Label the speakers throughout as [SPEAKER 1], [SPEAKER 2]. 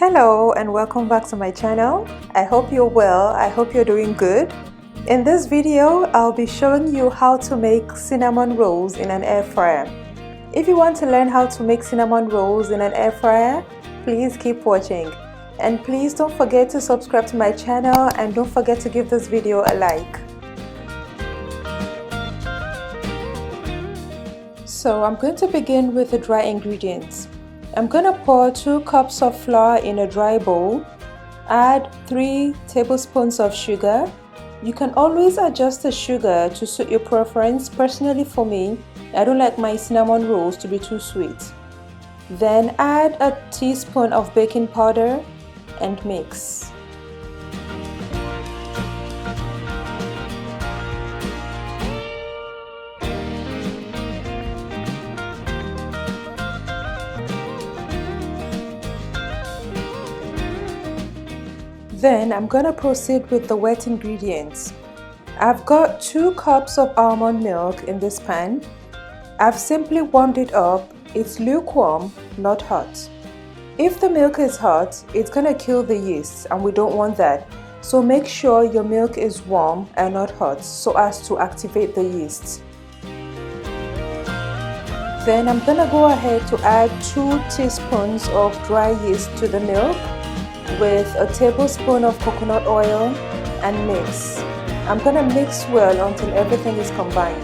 [SPEAKER 1] Hello and welcome back to my channel. I hope you're well. I hope you're doing good. In this video, I'll be showing you how to make cinnamon rolls in an air fryer. If you want to learn how to make cinnamon rolls in an air fryer, please keep watching. And please don't forget to subscribe to my channel and don't forget to give this video a like. So I'm going to begin with the dry ingredients. I'm going to pour 2 cups of flour in a dry bowl, add 3 tablespoons of sugar. You can always adjust the sugar to suit your preference. Personally for me, I don't like my cinnamon rolls to be too sweet. Then add a teaspoon of baking powder and mix. Then I'm going to proceed with the wet ingredients. I've got 2 cups of almond milk in this pan. I've simply warmed it up. It's lukewarm, not hot. If the milk is hot, it's going to kill the yeast and we don't want that. So make sure your milk is warm and not hot so as to activate the yeast. Then I'm going to go ahead to add 2 teaspoons of dry yeast to the milk with a tablespoon of coconut oil and mix. I'm going to mix well until everything is combined.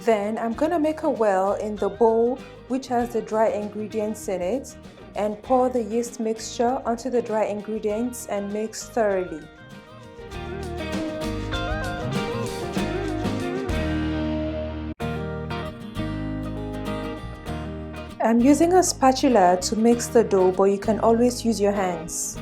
[SPEAKER 1] Then I'm going to make a well in the bowl which has the dry ingredients in it and pour the yeast mixture onto the dry ingredients and mix thoroughly. I'm using a spatula to mix the dough, but you can always use your hands.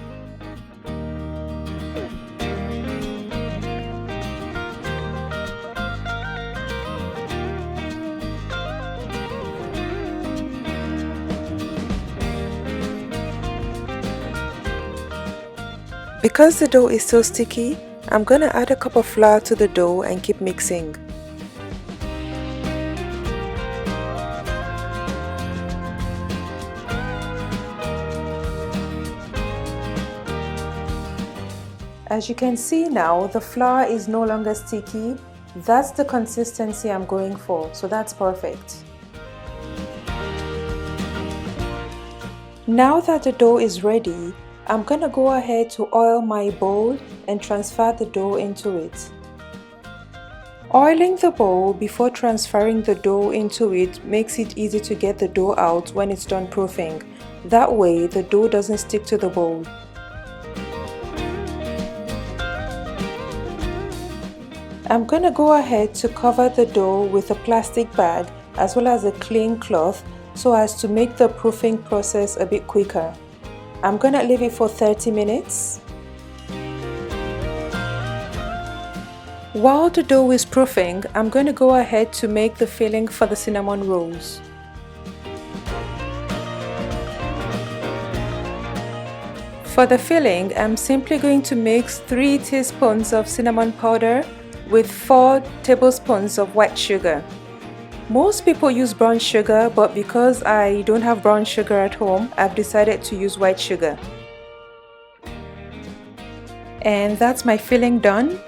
[SPEAKER 1] Because the dough is so sticky, I'm going to add a cup of flour to the dough and keep mixing. As you can see now, the flour is no longer sticky. That's the consistency I'm going for, so that's perfect. Now that the dough is ready, I'm going to go ahead to oil my bowl and transfer the dough into it. Oiling the bowl before transferring the dough into it makes it easy to get the dough out when it's done proofing. That way the dough doesn't stick to the bowl. I'm going to go ahead to cover the dough with a plastic bag as well as a clean cloth so as to make the proofing process a bit quicker. I'm going to leave it for 30 minutes. While the dough is proofing, I'm going to go ahead to make the filling for the cinnamon rolls. For the filling, I'm simply going to mix 3 teaspoons of cinnamon powder with 4 tablespoons of white sugar. Most people use brown sugar, but because I don't have brown sugar at home, I've decided to use white sugar. And that's my filling done.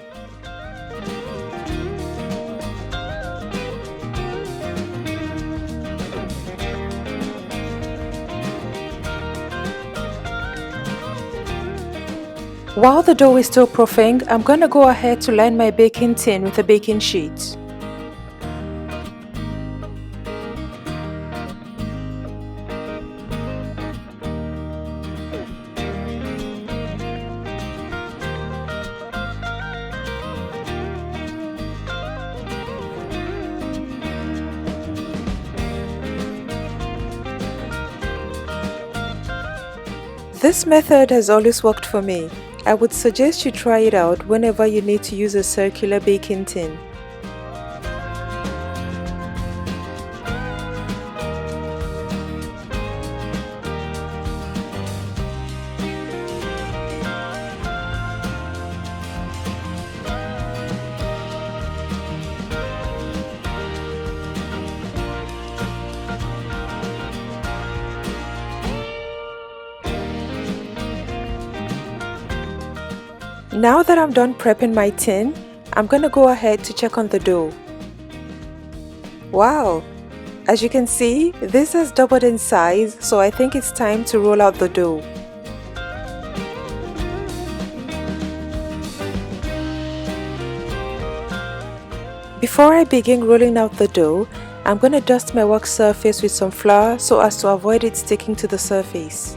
[SPEAKER 1] While the dough is still proofing, I'm going to go ahead to line my baking tin with a baking sheet. This method has always worked for me. I would suggest you try it out whenever you need to use a circular baking tin. Now that I'm done prepping my tin, I'm gonna go ahead to check on the dough. Wow! As you can see, this has doubled in size, so I think it's time to roll out the dough. Before I begin rolling out the dough, I'm going to dust my work surface with some flour so as to avoid it sticking to the surface.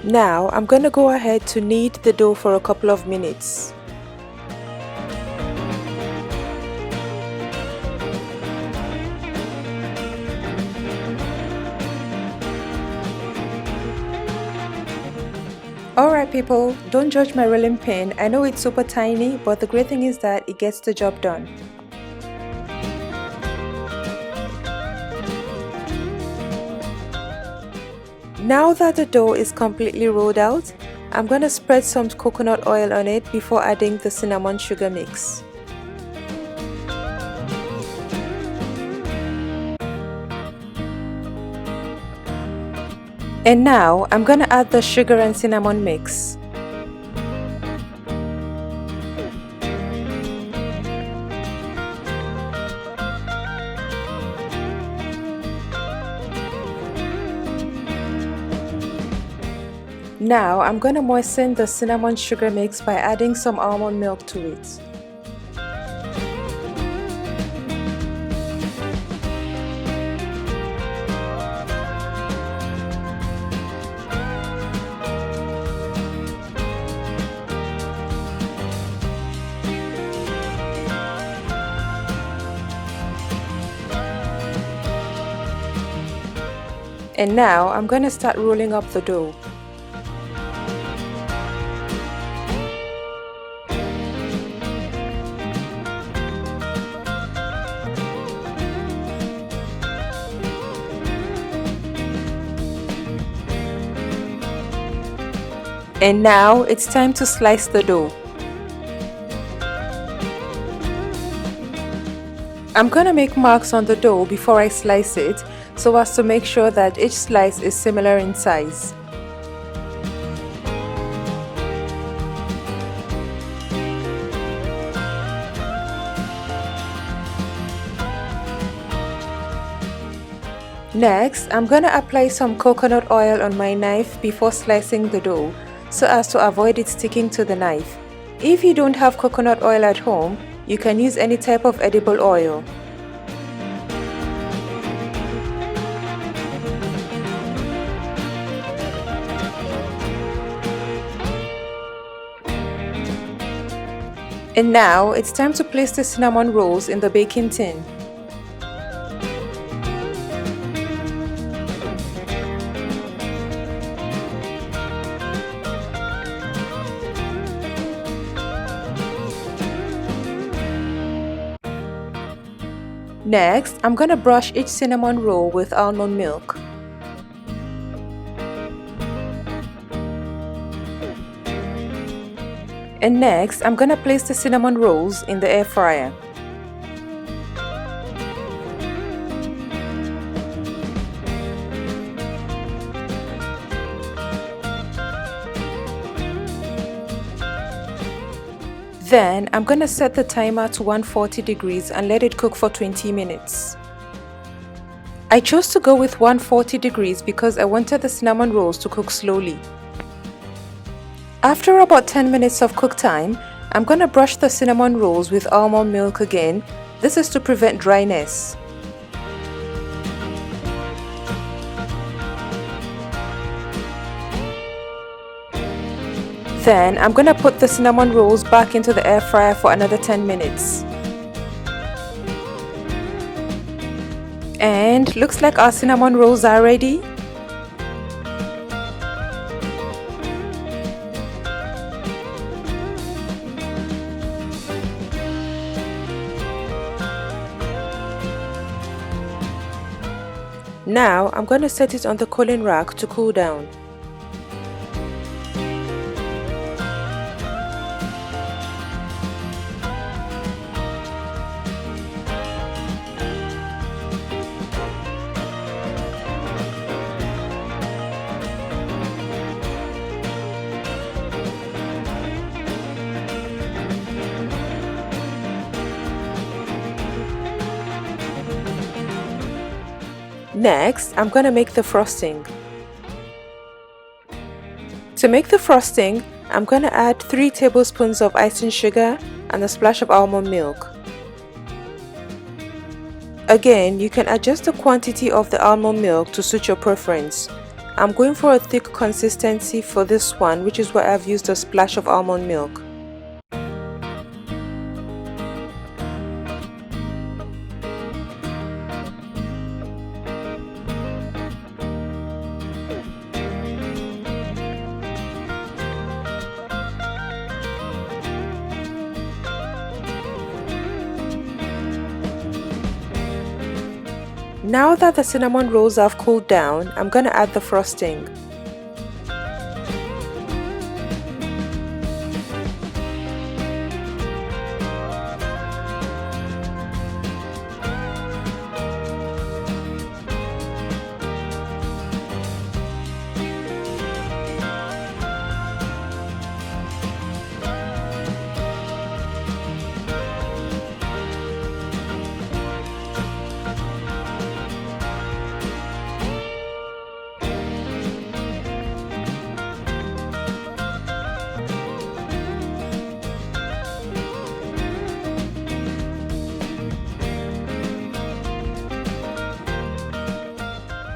[SPEAKER 1] Now I'm going to go ahead to knead the dough for a couple of minutes. Alright people, don't judge my rolling pin. I know it's super tiny, but the great thing is that it gets the job done. Now that the dough is completely rolled out, I'm going to spread some coconut oil on it before adding the cinnamon sugar mix. And now I'm going to add the sugar and cinnamon mix. Now I'm going to moisten the cinnamon sugar mix by adding some almond milk to it. And now I'm going to start rolling up the dough. And now it's time to slice the dough. I'm gonna make marks on the dough before I slice it so as to make sure that each slice is similar in size. Next, I'm gonna apply some coconut oil on my knife before slicing the dough, so as to avoid it sticking to the knife. If you don't have coconut oil at home, you can use any type of edible oil. And now it's time to place the cinnamon rolls in the baking tin. Next, I'm gonna brush each cinnamon roll with almond milk. And next, I'm gonna place the cinnamon rolls in the air fryer. Then I'm gonna set the timer to 140 degrees and let it cook for 20 minutes. I chose to go with 140 degrees because I wanted the cinnamon rolls to cook slowly. After about 10 minutes of cook time, I'm gonna brush the cinnamon rolls with almond milk again. This is to prevent dryness. Then I'm gonna put the cinnamon rolls back into the air fryer for another 10 minutes. And looks like our cinnamon rolls are ready. Now I'm gonna set it on the cooling rack to cool down. Next, I'm gonna make the frosting. To make the frosting, I'm gonna add 3 tablespoons of icing sugar and a splash of almond milk. Again, you can adjust the quantity of the almond milk to suit your preference. I'm going for a thick consistency for this one, which is why I've used a splash of almond milk. Now that the cinnamon rolls have cooled down, I'm gonna add the frosting.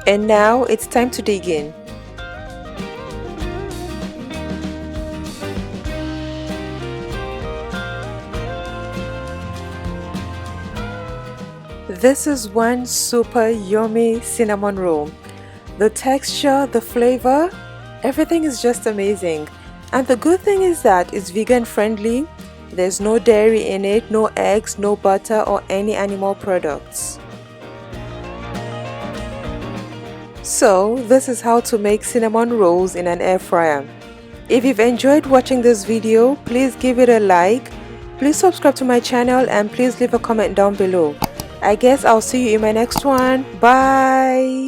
[SPEAKER 1] And now it's time to dig in. This is one super yummy cinnamon roll. The texture, the flavor, everything is just amazing. And the good thing is that it's vegan friendly. There's no dairy in it, no eggs, no butter or any animal products. So this is how to make cinnamon rolls in an air fryer. If you've enjoyed watching this video, please give it a like, please subscribe to my channel and please leave a comment down below. I guess I'll see you in my next one. Bye!